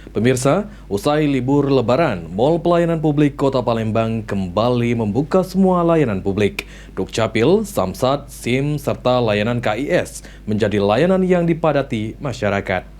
Pemirsa, usai libur Lebaran, Mall Pelayanan Publik Kota Palembang kembali membuka semua layanan publik. Dukcapil, Samsat, SIM, serta layanan KIS menjadi layanan yang dipadati masyarakat.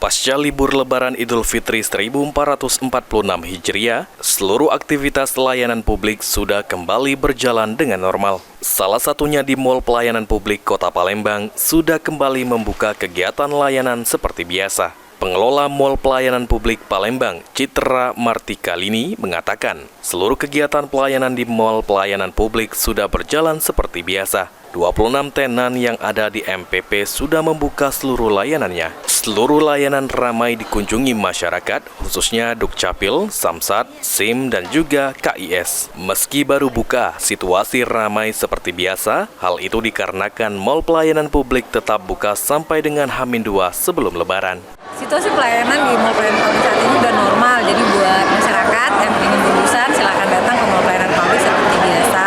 Pasca libur Lebaran Idul Fitri 1446 Hijriah, seluruh aktivitas layanan publik sudah kembali berjalan dengan normal. Salah satunya di Mall Pelayanan Publik Kota Palembang sudah kembali membuka kegiatan layanan seperti biasa. Pengelola Mall Pelayanan Publik Palembang, Citra Martikalini, mengatakan seluruh kegiatan pelayanan di Mall Pelayanan Publik sudah berjalan seperti biasa. 26 tenan yang ada di MPP sudah membuka seluruh layanannya. Seluruh layanan ramai dikunjungi masyarakat, khususnya Dukcapil, Samsat, SIM, dan juga KIS. Meski baru buka, situasi ramai seperti biasa. Hal itu dikarenakan Mall Pelayanan Publik tetap buka sampai dengan H-2 sebelum Lebaran. Situasi pelayanan di Mall Pelayanan Publik saat ini sudah normal, jadi buat masyarakat yang ingin berurusan silakan datang ke Mall Pelayanan Publik seperti biasa.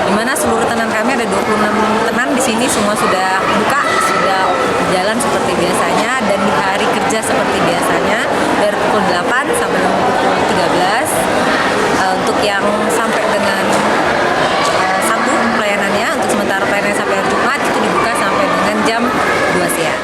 Di mana seluruh tenan kami ada 26 tenan di sini semua sudah buka, sudah berjalan seperti biasanya, dan di hari kerja seperti biasanya dari pukul 8 sampai dengan pukul 13. Untuk yang sampai dengan Sabtu pelayanannya, untuk sementara pelayanan sampai hari Jumat itu dibuka sampai dengan jam 2 siang.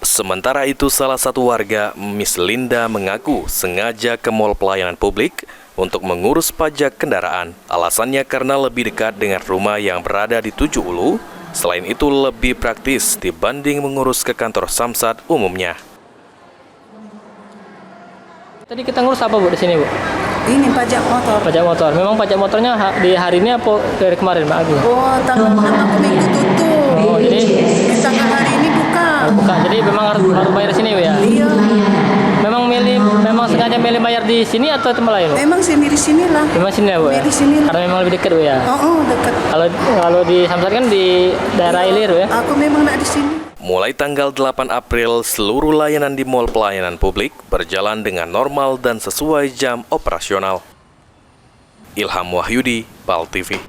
Sementara itu, salah satu warga, Miss Linda, mengaku sengaja ke Mall Pelayanan Publik untuk mengurus pajak kendaraan. Alasannya karena lebih dekat dengan rumah yang berada di Tujuh Ulu. Selain itu lebih praktis dibanding mengurus ke kantor Samsat umumnya. Tadi kita ngurus apa, Bu, di sini, Bu? Ini pajak motor. Pajak motor. Memang pajak motornya di hari ini apa dari kemarin, Mbak Abi? Oh, tanggal 6 Minggu tutup. Oh, jadi Tanggal hari ini buka. buka. Jadi memang harus bayar di sini, Bu, ya? Iya. Memang sengaja milih bayar di sini atau tempat lain, Bu? Memang sini di sinilah. Memang sini ya, Bu, ya? Di sini. Karena memang lebih dekat, Bu, ya? Oh, dekat. Kalau di Samsat kan di daerah Ilir, Bu, ya? Aku memang nak di sini. Mulai tanggal 8 April, seluruh layanan di Mall Pelayanan Publik berjalan dengan normal dan sesuai jam operasional. Ilham Wahyudi, PAL TV.